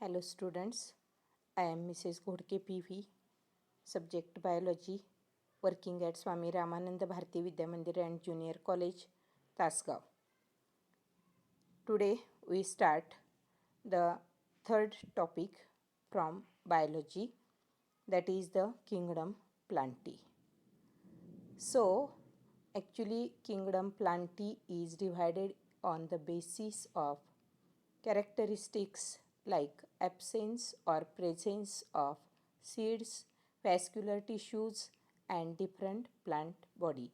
Hello students, I am Mrs. Ghodke PV, subject biology, working at Swami Ramananda Bharati Vidya Mandir and Junior College, Tasgaon. Today we start the third topic from biology, that is the kingdom Plantae. So actually kingdom Plantae is divided on the basis of characteristics like absence or presence of seeds, vascular tissues and different plant body.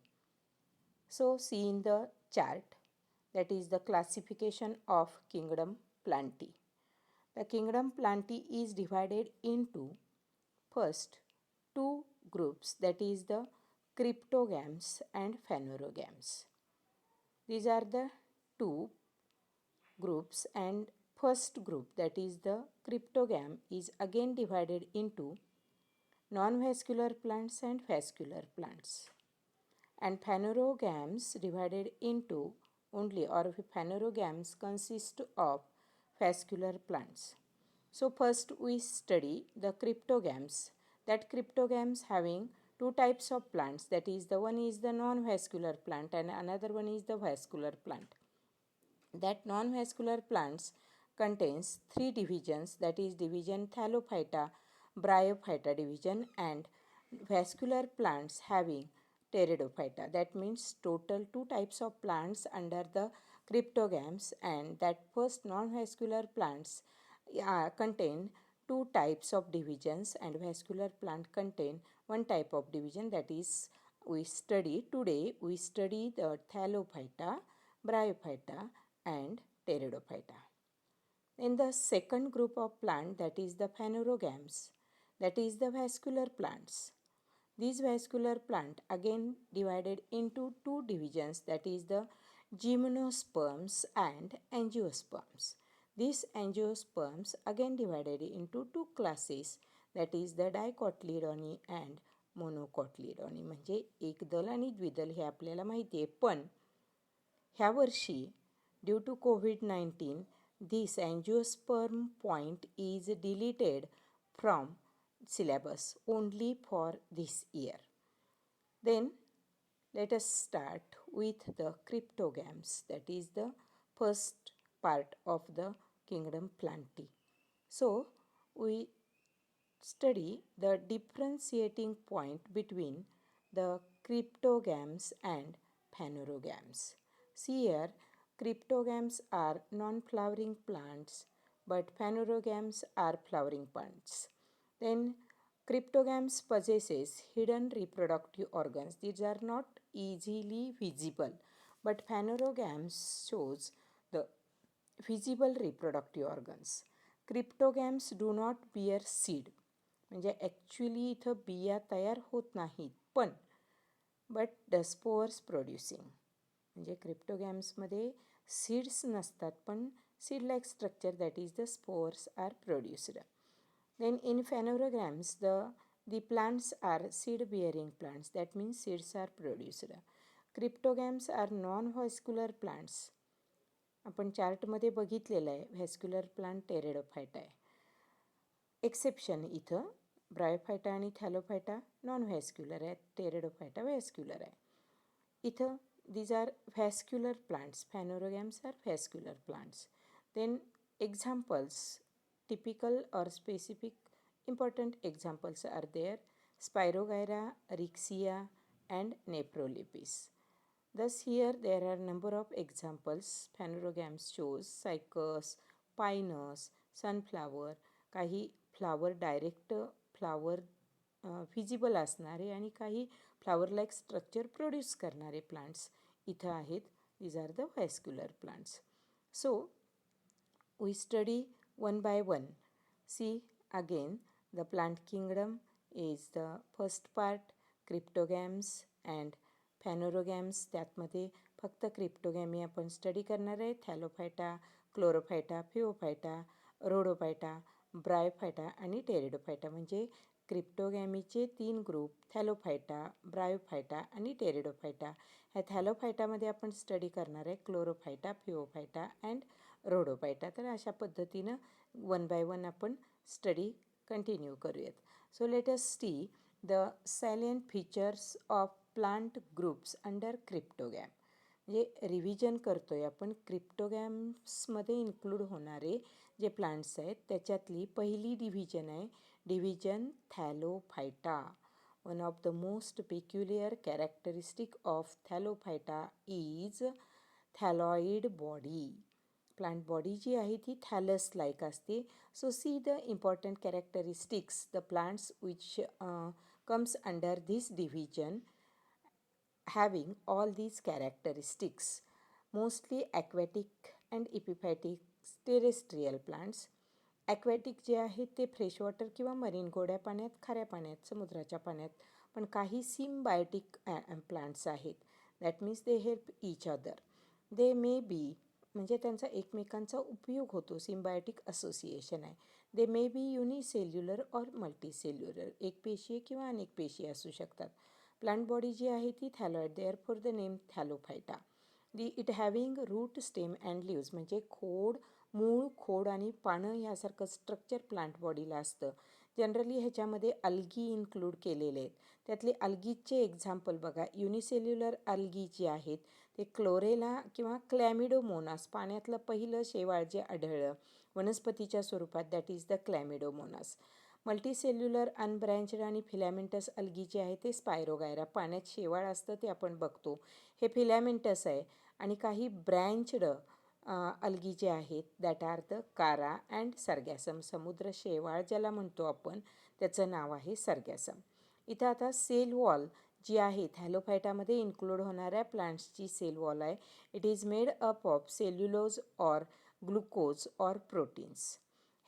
So see in the chart, that is the classification of kingdom Plantae. The kingdom Plantae is divided into first two groups, that is the cryptogams and phanerogams. These are the two groups, and first group, that is the cryptogam, is again divided into non-vascular plants and vascular plants, and phanerogams divided into only, or phanerogams consist of vascular plants. So first we study the cryptogams, that cryptogams having two types of plants, that is the one is the non-vascular plant and another one is the vascular plant. That non-vascular plants contains three divisions, that is division Thallophyta, Bryophyta division, and vascular plants having Pteridophyta. That means total two types of plants under the cryptogams, and that first non-vascular plants contain two types of divisions and vascular plant contain one type of division, that is we study the Thallophyta, Bryophyta and Pteridophyta. In the second group of plant, that is the phanerogams, that is the vascular plants. These vascular plant again divided into two divisions, that is the gymnosperms and angiosperms. These angiosperms again divided into two classes, that is the dicotyledoni and monocotyledoni. म्हणजे एकदल आणि द्विदल हे आपल्याला माहिती आहे, पण ह्या वर्षी due to COVID-19 this angiosperm point is deleted from syllabus only for this year. Then let us start with the cryptogams, that is the first part of the kingdom Plantae. So we study the differentiating point between the cryptogams and phanerogams. See here, cryptogams are non-flowering plants, but phanerogams are flowering plants. Then cryptogams possesses hidden reproductive organs. These are not easily visible, but phanerogams shows the visible reproductive organs. Cryptogams do not bear seed. म्हणजे actually इथं बिया तयार होत नाहीत, पण but स्पोअर्स producing, म्हणजे क्रिप्टोगॅम्समध्ये seeds नसतात, पण seed like structure, that is the spores are produced. Then in phanerogams, the plants are seed bearing plants, that means seeds are produced. Cryptogams are non-vascular plants. आपण चार्टमध्ये बघितलेलं आहे, व्हॅस्क्युलर प्लांट टेरेडोफायटा आहे. Exception इथं Bryophyta आणि Thallophyta non vascular आहेत, टेरेडोफायटा vascular आहे. इथं these are vascular plants, phanerogams are vascular plants. Then examples, typical or specific important examples are there: Spirogyra, Rixia and Nephrolepis. Thus here there are number of examples. Phanerogams shows cycas, pinus, sunflower, काही flower direct flower visible असणारे आणि काही flower like structure produce करणारे plants इथं आहेत. These are the vascular plants. So we study one by one. See again the plant kingdom is the first part, cryptogams and phanerogams. त्यातमध्ये फक्त क्रिप्टोगॅमी आपण study करणार आहे. थॅलोफायटा, क्लोरोफायटा, फिओफायटा, रोडोफायटा, ब्रायोफायटा आणि टेरेडोफायटा. म्हणजे क्रिप्टोगॅमीचे तीन ग्रुप, थॅलोफायटा, ब्रायोफायटा आणि टेरेडोफायटा. ह्या थॅलोफायटामध्ये आपण स्टडी करणार आहे क्लोरोफायटा, फिओफायटा अँड रोडोपायटा. तर अशा पद्धतीनं वन बाय वन आपण स्टडी कंटिन्यू करूयात. So let us see the salient features of plant groups under cryptogam. म्हणजे रिव्हिजन करतो आहे आपण क्रिप्टोगॅम्समध्ये इन्क्लूड होणारे जे प्लांट्स आहेत त्याच्यातली पहिली डिव्हिजन आहे division thallophyta. One of the most peculiar characteristic of thallophyta is thalloid body. Plant body जी आहे ती थॅलस लाईक असते. So see the important characteristics the plants which comes under this division having all these characteristics, mostly aquatic and epiphytic terrestrial plants. Aquatic जे आहेत ते fresh water किंवा marine गोड्या पाण्यात, खाऱ्या पाण्यात, समुद्राच्या पाण्यात. पण काही सिम्बायोटिक प्लांट्स आहेत. That means they help each other. They may be म्हणजे त्यांचा एकमेकांचा उपयोग होतो. सिम्बायोटिक असोसिएशन आहे. They may be unicellular or multicellular, एकपेशीय किंवा अनेक पेशी असू शकतात. प्लांट बॉडी जी आहे ती thalloid, therefore the name thallophyta. It having root, stem and leaves म्हणजे खोड, मूळ, खोड आणि पानं ह्यासारखं स्ट्रक्चर प्लांट बॉडीला असतं. जनरली ह्याच्यामध्ये अल्गी इन्क्लूड केलेले आहेत. त्यातले अल्गीचे एक्झाम्पल बघा. युनिसेल्युलर अल्गी जी आहेत ते क्लोरेला किंवा क्लॅमिडोमोनास, पाण्यातलं पहिलं शेवाळ जे आढळलं वनस्पतीच्या स्वरूपात, दॅट इज द क्लॅमिडोमोनास. मल्टीसेल्युलर अनब्रँचड आणि फिलॅमेंटस अल्गी जे आहे ते स्पायरोगायरा, पाण्यात शेवाळ असतं ते आपण बघतो, हे फिलॅमेंटस आहे. आणि काही ब्रँचड अल्गी जे आहेत दॅट आर द कारा अँड सर्गॅसम, समुद्र शेवाळ ज्याला म्हणतो आपण त्याचं नाव आहे सर्गॅसम. इथं आता सेल वॉल जी आहे थॅलोफायटामध्ये इन्क्लूड होणाऱ्या प्लांट्सची सेल वॉल आहे. It is made up of cellulose or glucose or proteins.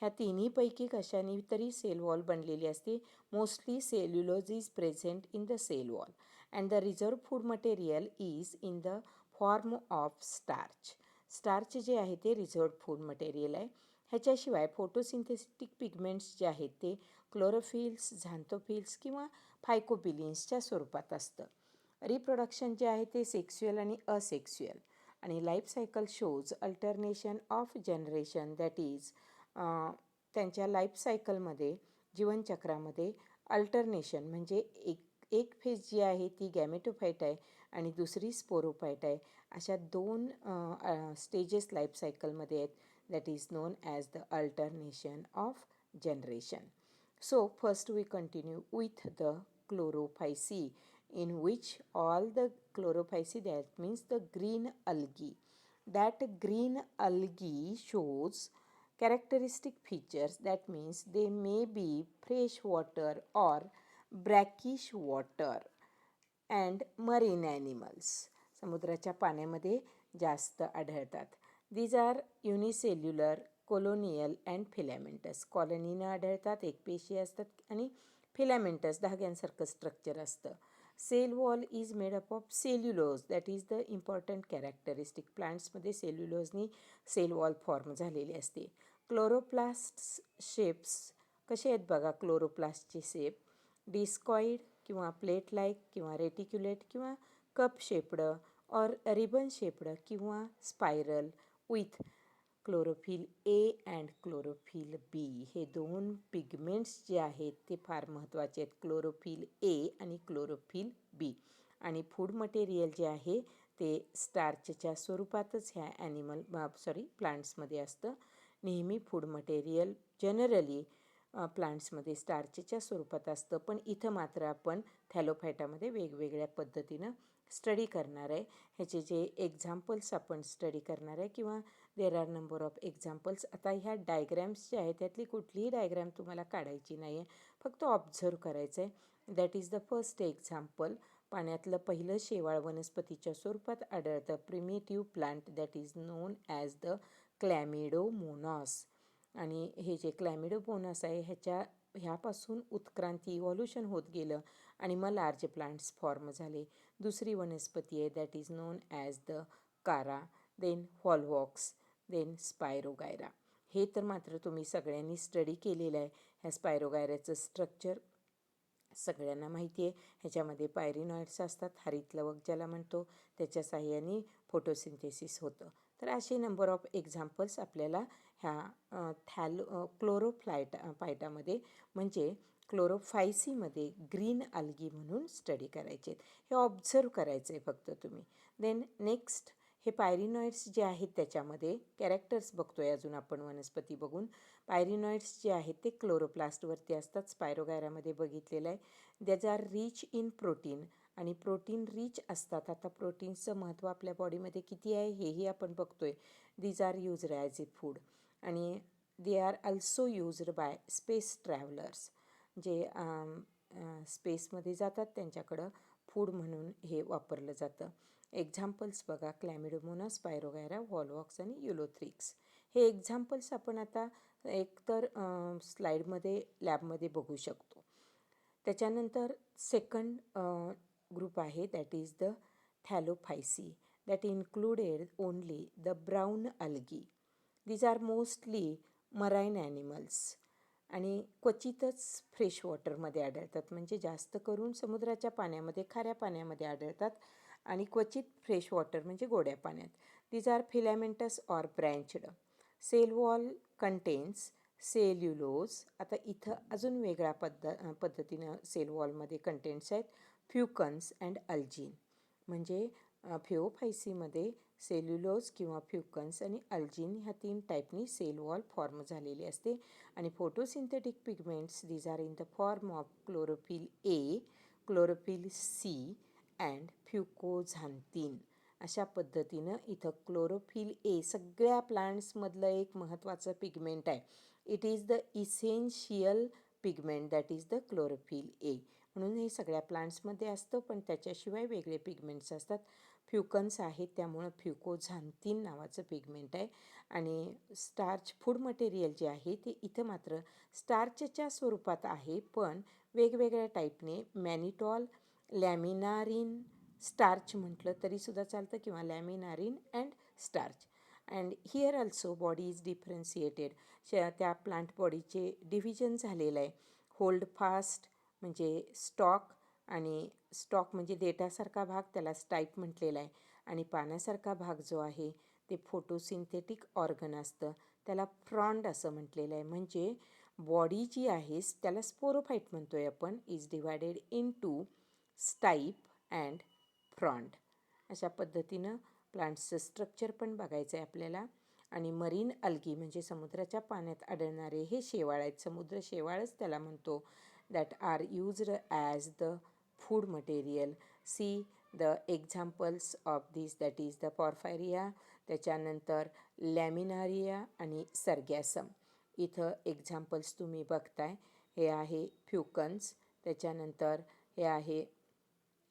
ह्या तिन्हीपैकी कशाने तरी सेल वॉल बनलेली असते. Mostly cellulose is present in the cell wall and the reserve food material is in the form of starch. Starch जे आहे ते reserve food material आहे. ह्याच्याशिवाय फोटोसिंथेटिक पिगमेंट्स जे आहेत ते क्लोरोफिल्स, झांथोफिल्स किंवा फायकोबिलिन्सच्या स्वरूपात असतं. रिप्रोडक्शन जे आहे ते सेक्स्युअल आणि असेक्स्युअल. आणि life cycle shows alternation of generation, that is त्यांच्या लाईफ सायकलमध्ये, जीवनचक्रामध्ये अल्टरनेशन म्हणजे एक फेज जी आहे ती गॅमेटोफाईट आहे आणि दुसरी स्पोरोफाईट आहे. अशा दोन स्टेजेस लाईफ सायकलमध्ये आहेत. That is known as the alternation of generation. So first we continue with the chlorophyceae, in which all the chlorophyceae, that means the green algae, that green algae shows characteristic features, that means they may be fresh water or brackish water and marine animals, समुद्राच्या पाण्यामध्ये जास्त आढळतात. These are unicellular, colonial and filamentous. कॉलनीनं आढळतात, एकपेशी असतात आणि filamentous धाग्यांसारखं स्ट्रक्चर असतं. Cell wall is made up of cellulose, that is the important characteristic. प्लांट्समध्ये सेल्युलोजनी सेल वॉल फॉर्म झालेली असते. क्लोरोप्लास्ट शेप्स कसे आहेत बघा. क्लोरोप्लास्टचे शेप डिस्कॉइड किंवा प्लेट लाईक किंवा रेटिक्युलेट किंवा कप शेपडं और रिबन शेपडं किंवा spiral with chlorophyll A and chlorophyll B. हे दोन पिगमेंट्स जे आहेत ते फार महत्त्वाचे आहेत, क्लोरोफिल ए आणि क्लोरोफिल बी. आणि फूड मटेरियल जे आहे ते स्टार्चच्या स्वरूपातच ह्या प्लांट्समध्ये असतं. नेहमी फूड मटेरियल जनरली प्लांट्समध्ये स्टार्चच्या स्वरूपात असतं. पण इथं मात्र आपण थॅलोफायटामध्ये वेगवेगळ्या पद्धतीनं स्टडी करणार आहे. ह्याचे जे एक्झाम्पल्स आपण स्टडी करणार आहे किंवा there are number of examples. आता ह्या डायग्रॅम्स जे आहेत त्यातली कुठलीही डायग्रॅम तुम्हाला काढायची नाही आहे, फक्त ऑब्झर्व करायचं आहे. That is the first example. पाण्यातलं पहिलं शेवाळ वनस्पतीच्या स्वरूपात आढळतं. Primitive plant that is known as the chlamydomonas. आणि हे जे क्लॅमिडोमोनास आहे ह्यापासून उत्क्रांती, इव्हॉल्युशन होत गेलं आणि मग लार्ज प्लांट्स फॉर्म झाले. दुसरी वनस्पती आहे that is known as the कारा, देन फॉलवॉक्स, देन स्पायरोगायरा. हे तर मात्र तुम्ही सगळ्यांनी स्टडी केलेलं आहे. ह्या स्पायरोगायराचं स्ट्रक्चर सगळ्यांना माहिती आहे. ह्याच्यामध्ये पायरिनॉइड्स असतात, हरितलवक ज्याला म्हणतो, त्याच्या साह्याने फोटोसिंथेसिस होतं. तर असे नंबर ऑफ एक्झाम्पल्स आपल्याला ह्या पायटामध्ये म्हणजे क्लोरोफायसीमध्ये ग्रीन अल्गी म्हणून स्टडी करायचे आहेत. हे ऑब्झर्व करायचं आहे फक्त तुम्ही. देन नेक्स्ट हे पायरिनॉइड्स जे आहेत त्याच्यामध्ये कॅरेक्टर्स बघतो आहे अजून आपण वनस्पती बघून. पायरिनॉइड्स जे आहेत ते क्लोरोप्लास्टवरती असतात. स्पायरोगायरामध्ये बघितलेलं आहे. That's are rich in protein आणि प्रोटीन रिच असतात. आता प्रोटीन्सचं महत्त्व आपल्या बॉडीमध्ये किती आहे हेही आपण बघतो आहे. These are used as a food आणि they are also used by space travellers जे स्पेसमध्ये जातात त्यांच्याकडं फूड म्हणून हे वापरलं जातं. एक्झाम्पल्स बघा क्लॅमिडोमोनास, स्पायरोगायरा, व्हॉलवॉक्स आणि युलोथ्रिक्स. हे एक्झाम्पल्स आपण आता एकतर स्लाईडमध्ये लॅबमध्ये बघू शकतो. त्याच्यानंतर सेकंड ग्रुप आहे that is the thallophyceae that included only the brown algae. These are mostly marine animals आणि क्वचितच फ्रेश वॉटरमध्ये आढळतात. म्हणजे जास्त करून समुद्राच्या पाण्यामध्ये, खाऱ्या पाण्यामध्ये आढळतात आणि क्वचित फ्रेश वॉटर म्हणजे गोड्या पाण्यात. These are filamentous or branched. Cell wall contains cellulose. आता इथं अजून वेगळ्या पद्धतीनं सेल वॉलमध्ये कंटेंट्स आहेत. फ्युकन्स अँड अल्जिन म्हणजे फिओफायसीमध्ये सेल्युलोज किंवा फ्युकन्स आणि अल्जिन ह्या 3 टाईपनी सेल वॉल फॉर्म झालेली असते. आणि photosynthetic pigments these are in the form of chlorophyll A, chlorophyll C and fucoxanthin. अशा पद्धतीनं इथं क्लोरोफिल ए सगळ्या प्लांट्समधलं एक महत्त्वाचं पिगमेंट आहे. It is the essential pigment that is the chlorophyll A. म्हणून हे सगळ्या प्लांट्समध्ये असतं पण त्याच्याशिवाय वेगळे पिगमेंट्स असतात. फ्युकन्स आहेत त्यामुळं फ्युकोझांथिन नावाचं पिगमेंट आहे. आणि स्टार्च फूड मटेरियल जे आहे ते इथं मात्र स्टार्चच्या स्वरूपात आहे पण वेगवेगळ्या टाईपने मॅनिटॉल, लॅमिनारिन, स्टार्च म्हटलं तरीसुद्धा चालतं किंवा laminarin and starch. And here also body is differentiated. त्या प्लांट बॉडीचे डिव्हिजन झालेलं आहे. होल्ड फास्ट म्हणजे स्टॉक आणि स्टॉक म्हणजे देठासारखा भाग त्याला स्टाईप म्हटलेला आहे आणि पाण्यासारखा भाग जो आहे ते फोटोसिंथेटिक ऑर्गन असतं त्याला फ्रॉन्ड असं म्हटलेलं आहे. म्हणजे बॉडी जी आहे त्याला स्पोरोफाईट म्हणतो आहे आपण. Is divided into stipe and frond. अशा पद्धतीनं प्लांट्सचं स्ट्रक्चर पण बघायचं आहे आपल्याला. आणि मरीन अल्गी म्हणजे समुद्राच्या पाण्यात आढळणारे हे शेवाळ आहेत. समुद्र शेवाळच त्याला म्हणतो. That are used as the food material. See the examples of this that is the porphyria, त्याच्यानंतर लॅमिनारिया आणि सर्गॅसम. इथं एक्झाम्पल्स तुम्ही बघताय. हे आहे फ्युकन्स, त्याच्यानंतर हे आहे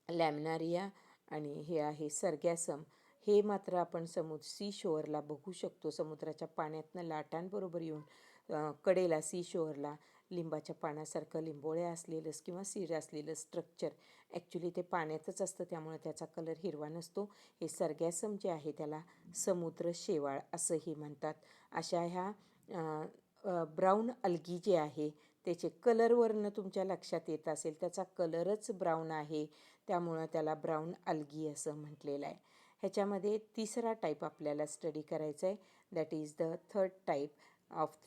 लॅमिनारिया आणि हे आहे सर्गॅसम. हे मात्र आपण सी शोअरला बघू शकतो. समुद्राच्या पाण्यातनं लाटांबरोबर येऊन कडेला सी शोअरला लिंबाच्या पाण्यासारखं लिंबोळ्या असलेलंच किंवा सीड असलेलं स्ट्रक्चर. ॲक्च्युली ते पाण्यातच असतं त्यामुळे त्याचा कलर हिरवा नसतो. हे सर्गॅसम जे आहे त्याला समुद्र शेवाळ असंही म्हणतात. अशा ह्या ब्राऊन अल्गी जे आहे त्याचे कलरवरनं तुमच्या लक्षात येत असेल त्याचा कलरच ब्राऊन आहे त्यामुळं त्याला ब्राऊन अल्गी असं म्हटलेलं आहे. ह्याच्यामध्ये तिसरा टाईप आपल्याला स्टडी करायचा आहे that is the third type of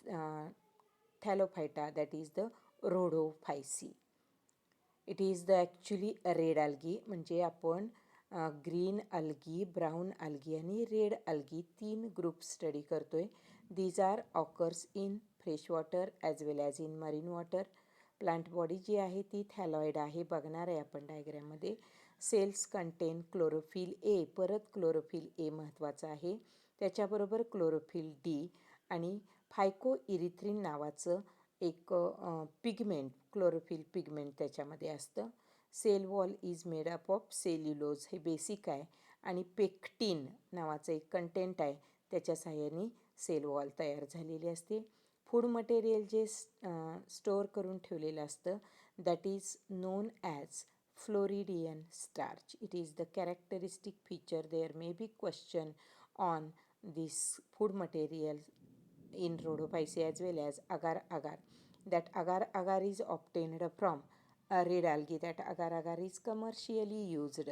thallophyta that is the rhodophyceae. It is the actually red algae. म्हणजे आपण ग्रीन अल्गी, ब्राऊन अल्गी आणि रेड अल्गी 3 ग्रुप स्टडी करतो आहे. These are occurs in fresh water as well as in marine water. Plant body जी आहे ती thalloid आहे. बघणार आहे आपण डायग्रॅममध्ये. Cells contain chlorophyll A. परत क्लोरोफिल ए महत्त्वाचं आहे. त्याच्याबरोबर क्लोरोफिल डी आणि फायको इरिथ्रिन नावाचं एक पिगमेंट, क्लोरोफिल पिगमेंट त्याच्यामध्ये असतं. Cell wall is made up of cellulose, हे बेसिक आहे. आणि पेक्टिन नावाचं एक कंटेंट आहे त्याच्या साहाय्याने सेल वॉल तयार झालेली असते. फूड मटेरियल जे स्टोअर करून ठेवलेलं असतं that is known as floridean starch. It is the characteristic feature. There may be question on this food material in rhodophyceae as well as agar-agar. That agar-agar is obtained from red algae. That agar-agar is commercially used.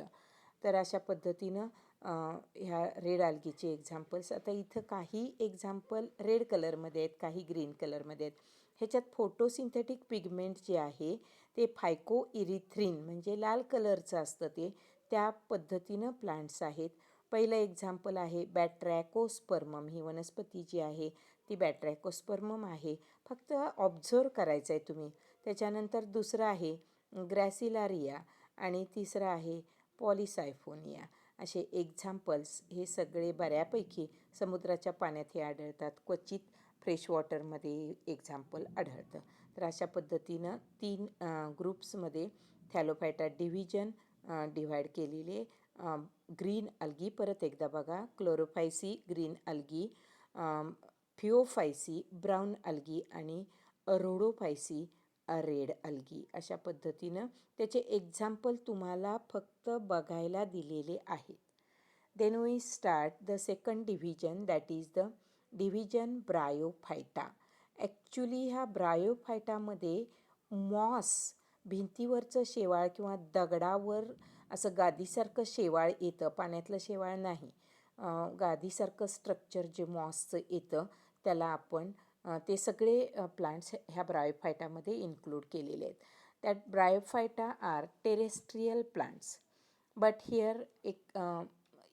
तर अशा पद्धतीनं ह्या red आल्गीचे examples. आता इथं काही example red कलरमध्ये आहेत, काही ग्रीन कलरमध्ये आहेत. ह्याच्यात फोटोसिंथेटिक पिगमेंट जे आहे ते फायको इरिथ्रिन म्हणजे लाल कलरचं असतं ते, त्या पद्धतीनं प्लांट्स आहेत. पहिलं एक्झाम्पल आहे बॅट्रॅकोस्पर्मम. ही वनस्पती जी आहे ती बॅट्रॅकोस्पर्मम आहे. फक्त ऑब्झर्व करायचं आहे तुम्ही. त्याच्यानंतर दुसरं आहे ग्रॅसिलारिया आणि तिसरं आहे पॉलिसायफोनिया. असे एक्झाम्पल्स हे सगळे बऱ्यापैकी समुद्राच्या पाण्यात हे आढळतात. क्वचित फ्रेश वॉटरमध्ये एक्झाम्पल आढळतं. तर अशा पद्धतीनं 3 ग्रुप्समध्ये थॅलोफायटा डिव्हिजन डिव्हाइड केलेले. ग्रीन अल्गी परत एकदा बघा, क्लोरोफायसी ग्रीन अल्गी, फिओफायसी ब्राऊन अल्गी आणि रोडोफायसी रेड अल्गी. अशा पद्धतीनं त्याचे एक्झाम्पल तुम्हाला फक्त बघायला दिलेले आहेत. Then we start the second division, that is the division bryophyta. Actually ह्या ब्रायोफायटामध्ये मॉस, भिंतीवरचं शेवाळ किंवा दगडावर असं गादीसारखं शेवाळ येतं, पाण्यातलं शेवाळ नाही. गादीसारखं स्ट्रक्चर जे मॉसचं येतं त्याला आपण ते सगळे प्लांट्स ह्या ब्रायोफायटामध्ये इन्क्लूड केलेले आहेत. That bryophyta are terrestrial plants. But here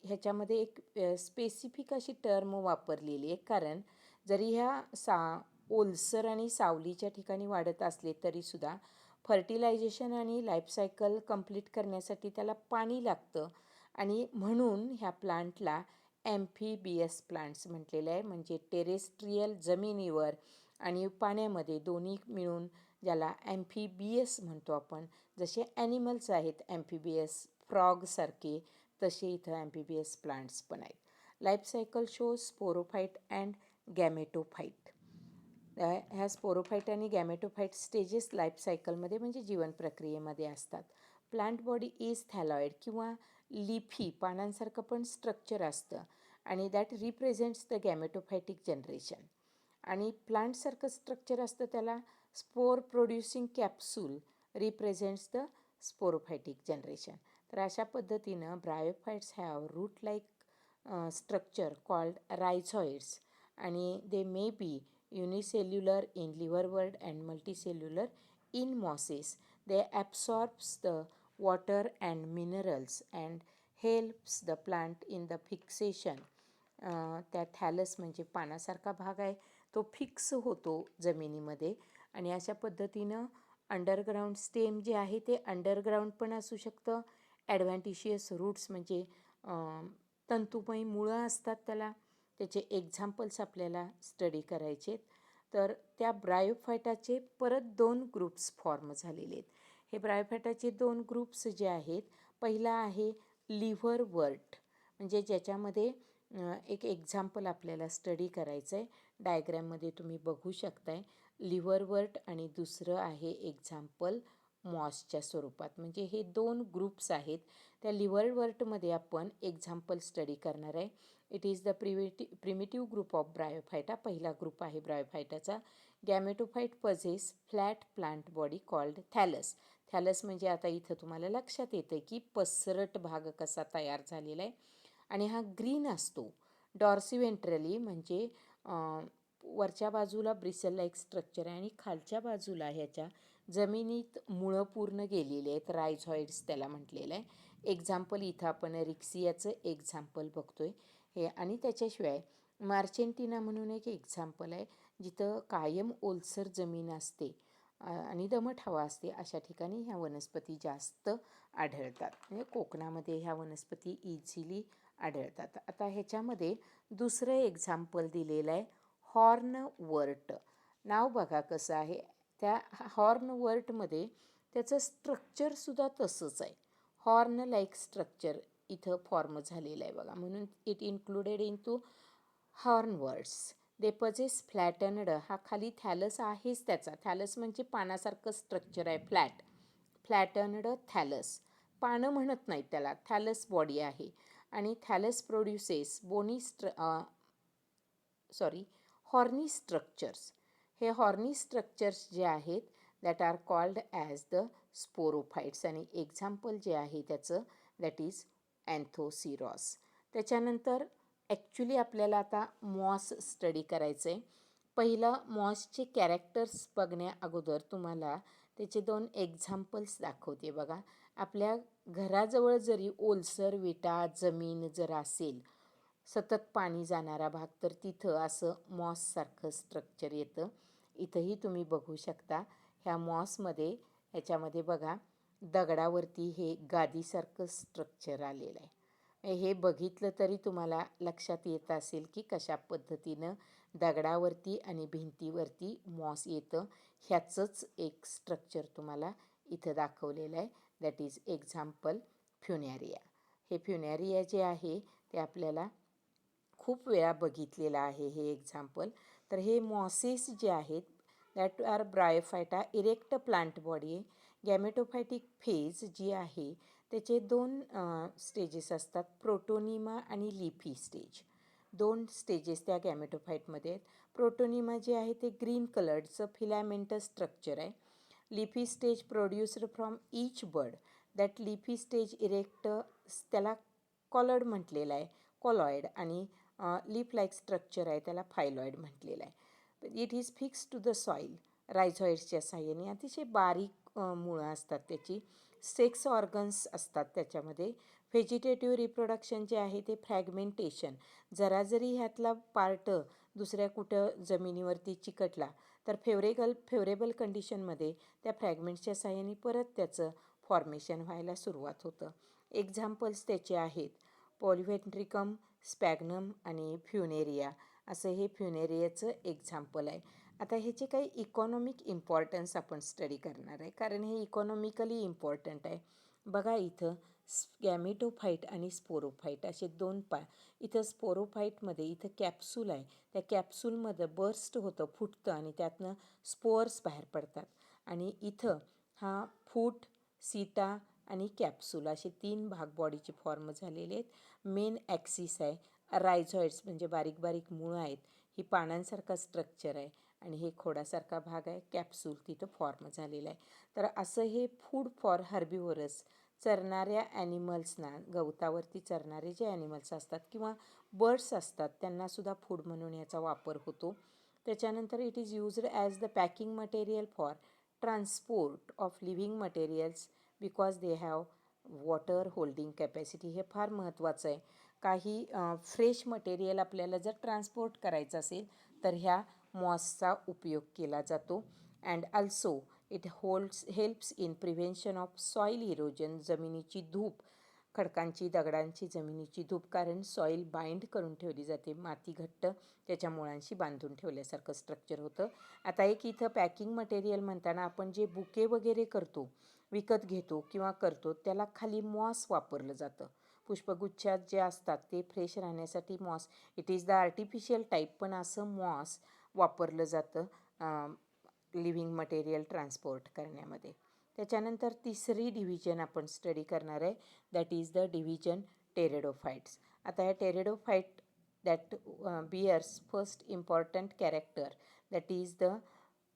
ह्याच्यामध्ये एक स्पेसिफिक अशी टर्म वापरलेली आहे, कारण जरी ह्या ओलसर आणि सावलीच्या ठिकाणी वाढत असले तरीसुद्धा फर्टिलायझेशन आणि लाईफ सायकल कंप्लीट करण्यासाठी त्याला पाणी लागतं आणि म्हणून ह्या प्लांटला ॲम्फिबियस प्लांट्स म्हटलेलं आहे. म्हणजे टेरेस्ट्रियल जमिनीवर आणि पाण्यामध्ये दोन्ही मिळून ज्याला ॲम्फिबियस म्हणतो आपण. जसे ॲनिमल्स आहेत ॲम्फिबियस, फ्रॉगसारखे, तसे इथं ॲम्फिबियस प्लांट्स पण आहेत. Life cycle shows sporophyte and gametophyte. ह्या स्पोरोफाईट आणि गॅमेटोफाईट स्टेजेस लाईफ सायकलमध्ये म्हणजे जीवन प्रक्रियेमध्ये असतात. प्लांट बॉडी इज थॅलॉइड किंवा लिफी, पानांसारखं पण स्ट्रक्चर असतं आणि that represents the gametophytic generation. आणि प्लांटसारखं स्ट्रक्चर असतं त्याला spore producing capsule represents the sporophytic generation. तर अशा पद्धतीनं bryophytes have root like structure called rhizoids आणि they may B unicellular in liverwort and multicellular in mosses. They absorbs the water and minerals and helps the plant in the fixation. त्या थॅलस म्हणजे पानासारखा भाग आहे तो fix होतो जमिनीमध्ये आणि अशा पद्धतीनं अंडरग्राऊंड स्टेम जे आहे ते अंडरग्राऊंड पण असू शकतं. ॲडव्हान्टिशियस रूट्स म्हणजे तंतुमय मुळं असतात त्याला. त्याचे एक्झाम्पल्स आपल्याला स्टडी करायचे. तर त्या ब्रायोफायटाचे परत 2 ग्रुप्स फॉर्म झालेले आहेत. हे ब्रायोफायटाचे 2 ग्रुप्स जे आहेत, पहिला आहे लिव्हरवर्ट, म्हणजे ज्याच्यामध्ये एक एक्झाम्पल आपल्याला स्टडी करायचं आहे. डायग्रॅममध्ये तुम्ही बघू शकताय लिव्हरवर्ट आणि दुसरं आहे एक्झाम्पल मॉसच्या स्वरूपात. म्हणजे हे 2 ग्रुप्स आहेत. त्या लिव्हरवर्टमध्ये आपण एक्झाम्पल स्टडी करणार आहे. It is the primitive group of bryophyta. पहिला ग्रुप आहे ब्रायोफायटाचा. Gametophyte possess flat plant body called thallus. Thallus म्हणजे आता इथं तुम्हाला लक्षात येतं की पसरट भाग कसा तयार झालेला आहे आणि हा ग्रीन असतो. डॉर्सिव्हेंट्रली म्हणजे वरच्या बाजूला ब्रिसल लाईक स्ट्रक्चर आहे आणि खालच्या बाजूला ह्याच्या जमिनीत मुळं पूर्ण गेलेले आहेत, रायझॉइड्स त्याला म्हटलेलं आहे. एक्झाम्पल इथं आपण रिक्सियाचं एक्झाम्पल बघतोय हे. आणि त्याच्याशिवाय मार्चेंटिना म्हणून एक एक्झाम्पल आहे, जिथं कायम ओलसर जमीन असते आणि दमट हवा असते, अशा ठिकाणी ह्या वनस्पती जास्त आढळतात. म्हणजे कोकणामध्ये ह्या वनस्पती इझिली आढळतात. आता ह्याच्यामध्ये दुसरं एक्झाम्पल दिलेलं आहे हॉर्नवर्ट. नाव बघा कसं आहे. त्या हॉर्नवर्टमध्ये त्याचं स्ट्रक्चरसुद्धा तसंच आहे. हॉर्न लाईक स्ट्रक्चर इथं फॉर्म झालेलं आहे बघा, म्हणून it included into hornworts. They possess flattened, हा खाली थॅलस आहेच त्याचा. थॅलस म्हणजे पानासारखं स्ट्रक्चर आहे, फ्लॅटनड थॅलस. पानं म्हणत नाहीत त्याला, थॅलस बॉडी आहे. आणि थॅलस प्रोड्युसेस हॉर्नी स्ट्रक्चर्स. हे हॉर्नी स्ट्रक्चर्स जे आहेत that are called as the sporophytes. आणि एक्झाम्पल जे आहे त्याचं दॅट इज अँथोसिरॉस. त्याच्यानंतर ॲक्च्युली आपल्याला आता मॉस स्टडी करायचं आहे. पहिलं मॉसचे कॅरेक्टर्स बघण्या अगोदर तुम्हाला त्याचे 2 एक्झाम्पल्स दाखवते बघा. आपल्या घराजवळ जरी ओलसर विटा जमीन जर असेल, सतत पाणी जाणारा भाग, तर तिथं असं मॉससारखं स्ट्रक्चर येतं. इथंही तुम्ही बघू शकता. ह्या मॉसमध्ये ह्याच्यामध्ये बघा दगडावरती हे गादीसारखं स्ट्रक्चर आलेलं आहे. हे बघितलं तरी तुम्हाला लक्षात येत असेल की कशा पद्धतीनं दगडावरती आणि भिंतीवरती मॉस येतं. ह्याचंच एक स्ट्रक्चर तुम्हाला इथं दाखवलेलं आहे. That is example funaria. हे फ्युनेरिया जे आहे ते आपल्याला खूप वेळा बघितलेलं आहे हे एक्झाम्पल. तर हे मॉसेस जे आहेत that are bryophyta erect plant body आहे. गॅमेटोफायटिक फेज जी आहे त्याचे 2 स्टेजेस असतात, प्रोटोनिमा आणि लिफी स्टेज. 2 स्टेजेस त्या गॅमेटोफाईटमध्ये आहेत. प्रोटोनिमा जे आहे ते ग्रीन कलरचं फिलामेंटस स्ट्रक्चर आहे. Leafy stage produced from each bud. That leafy stage erect त्याला कॉलर्ड म्हटलेलं आहे, कॉलॉइड, आणि लीफ लाईक स्ट्रक्चर आहे त्याला फायलॉइड म्हटलेलं आहे. It is fix to the soil. रायझॉइड्सच्या साह्याने अतिशय बारीक मुळं असतात त्याची. सेक्स ऑर्गन्स असतात त्याच्यामध्ये. व्हेजिटेटिव्ह रिप्रोडक्शन जे आहे ते फ्रॅगमेंटेशन. जरा जरी ह्यातला पार्ट दुसऱ्या कुठं जमिनीवरती चिकटला तर फेवरेबल कंडिशनमध्ये त्या फ्रॅगमेंट्सच्या साह्याने परत त्याचं फॉर्मेशन व्हायला सुरुवात होतं. एक्झाम्पल्स त्याचे आहेत पॉलिव्हेंट्रिकम, स्पॅग्नम आणि फ्युनेरिया. असं हे फ्युनेरियाचं एक्झाम्पल आहे. आता ह्याचे काही इकॉनॉमिक इम्पॉर्टन्स आपण स्टडी करणार आहे, कारण हे इकॉनॉमिकली इम्पॉर्टंट आहे. बघा इथं गॅमेटोफाईट आणि स्पोरोफाईट असे 2 इथं स्पोरोफाईटमध्ये इथं कॅप्सूल आहे. त्या कॅप्सूलमध्ये बर्स्ट होतं, फुटतं, आणि त्यातनं स्पोअर्स बाहेर पडतात. आणि इथं हा फूट, सीटा आणि कॅप्सूल असे 3 भाग बॉडीचे फॉर्म झालेले आहेत. मेन ॲक्सिस आहे रायझॉइड्स, म्हणजे बारीक बारीक मुळं आहेत. ही पानांसारखा स्ट्रक्चर आहे आणि हे खोडासारखा भाग आहे, कॅप्सूल तिथं फॉर्म झालेला आहे. तर असं हे फूड फॉर हर्बिव्हरस, चरणाऱ्या ॲनिमल्सना, गवतावरती चरणारे जे ॲनिमल्स असतात किंवा बर्ड्स असतात त्यांनासुद्धा फूड म्हणून याचा वापर होतो. त्याच्यानंतर it is used as the packing material for transport of living materials because they have water holding capacity. हे फार महत्त्वाचं आहे. काही फ्रेश मटेरियल आपल्याला जर ट्रान्सपोर्ट करायचं असेल तर ह्या मॉसचा उपयोग केला जातो. And also it helps in prevention of soil erosion. जमिनीची धूप, खडकांची, दगडांची जमिनीची धूप, कारण सॉईल बाइंड करून ठेवली जाते, माती घट्ट त्याच्या मुळांशी बांधून ठेवल्यासारखं स्ट्रक्चर होतं. आता एक इथं पॅकिंग मटेरियल म्हणताना आपण जे बुके वगैरे करतो, विकत घेतो किंवा करतो, त्याला खाली मॉस वापरलं जातं. पुष्पगुच्छात जे असतात ते फ्रेश राहण्यासाठी moss, it is the artificial type, पण असं मॉस वापरलं जातं लिव्हिंग मटेरियल ट्रान्सपोर्ट करण्यामध्ये. त्याच्यानंतर तिसरी डिव्हिजन आपण स्टडी करणार आहे, that is the division pteridophytes. आता या pteridophyte that bears first important character, that is the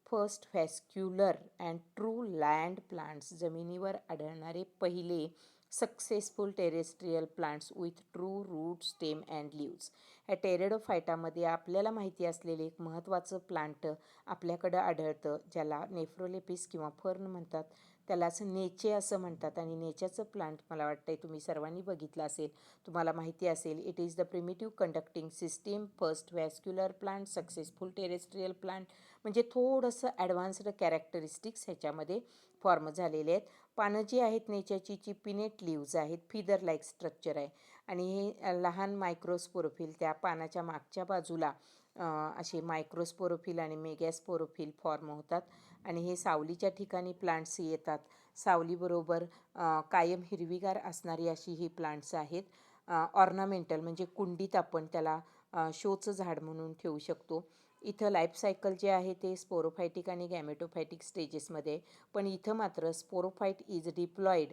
first vascular and true land plants. जमिनीवर आढळणारे पहिले successful terrestrial plants with true root, stem and leaves. ह्या टेरेडोफायटामध्ये आपल्याला माहिती असलेले एक महत्त्वाचं प्लांट आपल्याकडं आढळतं, ज्याला नेफ्रोलेपिस किंवा फर्न म्हणतात. त्यालाच नेचे असं म्हणतात. आणि नेच्याचं प्लांट मला वाटतं तुम्ही सर्वांनी बघितलं असेल, तुम्हाला माहिती असेल. It is the primitive conducting system, first vascular plant, successful terrestrial plant. म्हणजे थोडंसं ॲडव्हान्स्ड कॅरेक्टरिस्टिक्स ह्याच्यामध्ये फॉर्म झालेले आहेत. पानं जी आहेत नेच्याची, जी पिनेट लिव्ज आहेत, फिदर लाईक स्ट्रक्चर आहे. आणि हे लहान मायक्रोस्पोरोफिल त्या पानाच्या मागच्या बाजूला असे मायक्रोस्पोरोफिल आणि मेगॅस्पोरोफिल फॉर्म होतात. आणि हे सावलीच्या ठिकाणी प्लांट्स येतात. सावलीबरोबर कायम हिरवीगार असणारी अशी ही प्लांट्स आहेत. ऑर्नामेंटल म्हणजे कुंडीत आपण त्याला शोचं झाड म्हणून ठेवू शकतो. इथं लाईफ सायकल जे आहे ते स्पोरोफायटिक आणि गॅमेटोफायटिक स्टेजेसमध्ये, पण इथं मात्र स्पोरोफाईट इज डिप्लॉईड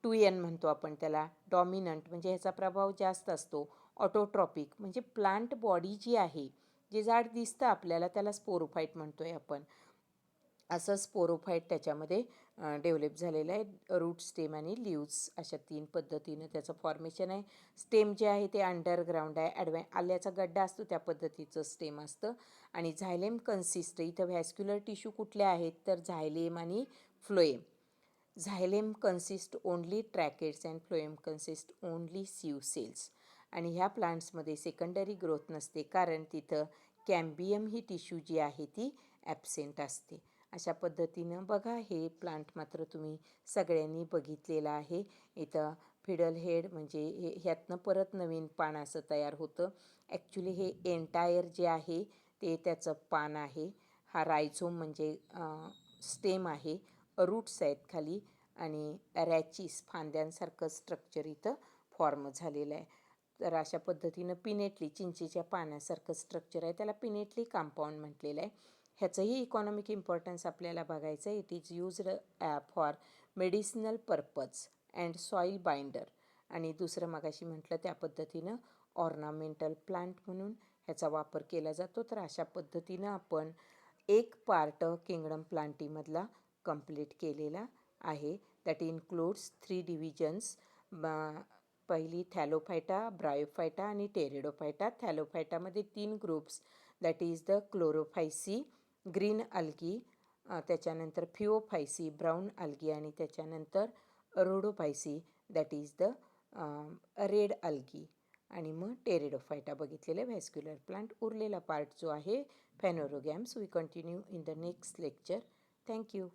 टू एन म्हणतो आपण त्याला, डॉमिनंट म्हणजे ह्याचा प्रभाव जास्त असतो. ऑटोट्रॉपिक म्हणजे प्लांट बॉडी जी आहे, जे झाड दिसतं आपल्याला त्याला स्पोरोफाईट म्हणतो आहे आपण. असं स्पोरोफाईट त्याच्यामध्ये डेव्हलप झालेलं आहे. रूट, स्टेम आणि लिव्ज अशा 3 पद्धतीनं त्याचं फॉर्मेशन आहे. स्टेम जे आहे ते अंडरग्राऊंड आहे. आल्याचा गड्डा असतो त्या पद्धतीचं स्टेम असतं. आणि झायलेम कन्सिस्ट, इथं व्हॅस्क्युलर टिश्यू कुठले आहेत तर झायलेम आणि phloem. Xylem consist only tracheids and phloem consist only sieve cells. आणि ह्या प्लांट्समध्ये सेकंडरी ग्रोथ नसते, कारण तिथं कॅम्बियम ही टिश्यू जी आहे ती ॲबसेंट असते. अशा पद्धतीनं बघा, हे प्लांट मात्र तुम्ही सगळ्यांनी बघितलेलं आहे. इथं फिडल हेड म्हणजे ह्यातनं परत नवीन पान असं तयार होतं. ॲक्च्युली हे एंटायर जे आहे ते त्याचं पान आहे. हा रायझोम म्हणजे स्टेम आहे. रूट्स आहेत खाली आणि रॅचिस फांद्यांसारखं स्ट्रक्चर इथं फॉर्म झालेलं आहे. तर अशा पद्धतीनं पिनेटली चिंचेच्या पाण्यासारखं स्ट्रक्चर आहे, त्याला पिनेटली कंपाऊंड म्हटलेलं आहे. ह्याचंही इकॉनॉमिक इम्पॉर्टन्स आपल्याला बघायचं आहे. It is used for medicinal purpose and soil binder. आणि दुसरं मगाशी म्हटलं त्या पद्धतीनं ऑर्नामेंटल प्लांट म्हणून ह्याचा वापर केला जातो. तर अशा पद्धतीनं आपण एक पार्ट किंगडम प्लांटीमधला कंप्लीट केलेला आहे. That includes 3 divisions. पहिली थॅलोफायटा, ब्रायोफायटा आणि टेरिडोफायटा. थॅलोफायटामध्ये 3 groups, that is the chlorophyceae, green algae, त्याच्यानंतर फिओफायसी, ब्राऊन अल्गी, आणि त्याच्यानंतर rhodophyceae, that is the red algae. आणि मग टेरिडोफायटा बघितलेले व्हॅस्क्युलर प्लांट. उरलेला पार्ट जो आहे phanerogams, we continue in the next lecture. Thank you.